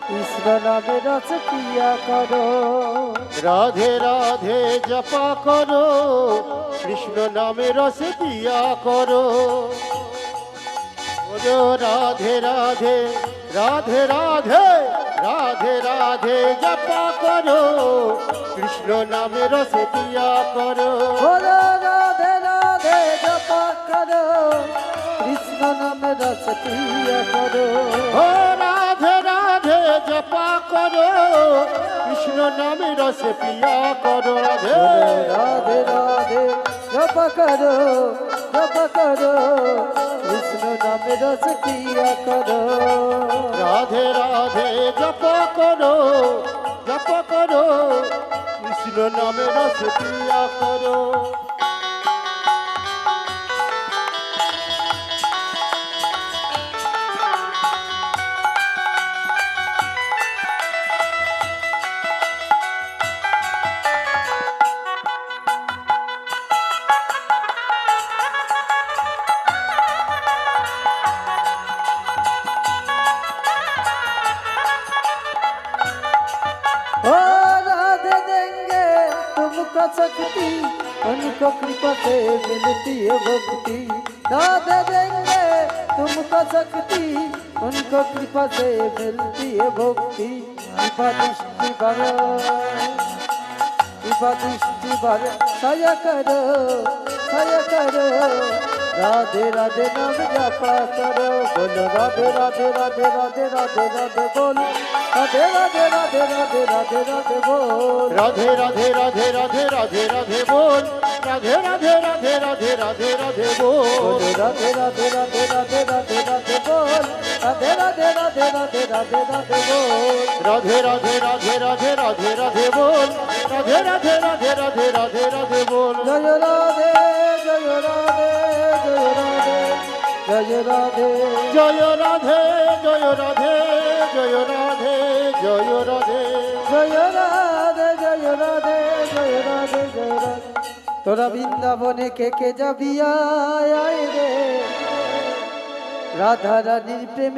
কৃষ্ণ নামে রস পিয়া করো। রাধে রাধে জপা করো, কৃষ্ণ নামে রস পিয়া করো। বলো রাধে রাধে রাধে রাধে রাধে রাধে জপা করো, কৃষ্ণ নামে রস পিয়া করো। বলো রাধে রাধে জপা করো, কৃষ্ণ নামে রস পিয়া করো। ও রাধে রাধে জপা করো, কৃষ্ণ নামে রস পিয়া করো। রাধে রাধে রাধে জপা করো, জপা করো, কৃষ্ণ নামে রস পিয়া করো। রাধে রাধে জপা করো, জপা করো, কৃষ্ণ নামে রস পিয়া করো। ओ राधे देंगे तुमको शक्ति, उनको कृपा से मिलती है भक्ति। राधे देंगे तुमको शक्ति, उनको कृपा से मिलती है भक्ति। कृपा दृष्टि भरो, कृपा दृष्टि भरो, सया करो, सया करो। राधे राधे नाम जपा करो, बोलो राधे राधे राधे राधे राधे राधे बोलो, राधे राधे राधे राधे राधे राधे बोल। राधे राधे राधे राधे राधे राधे बोल, राधे राधे राधे राधे राधे राधे बोल। बोलो राधे राधे राधे राधे राधे राधे बोल, राधे राधे राधे राधे राधे राधे बोल। राधे राधे राधे राधे राधे राधे बोल, राधे राधे राधे राधे राधे राधे बोल। जय राधे जय राधे जय राधे जय राधे। जय राधे जय राधे जय राधे जय राधे। जय राधे जय राधे जय राधे जय राधे। তোরা বৃন্দাবনে কে কে যাবি আয় রে, রাধা রানীর প্রেমে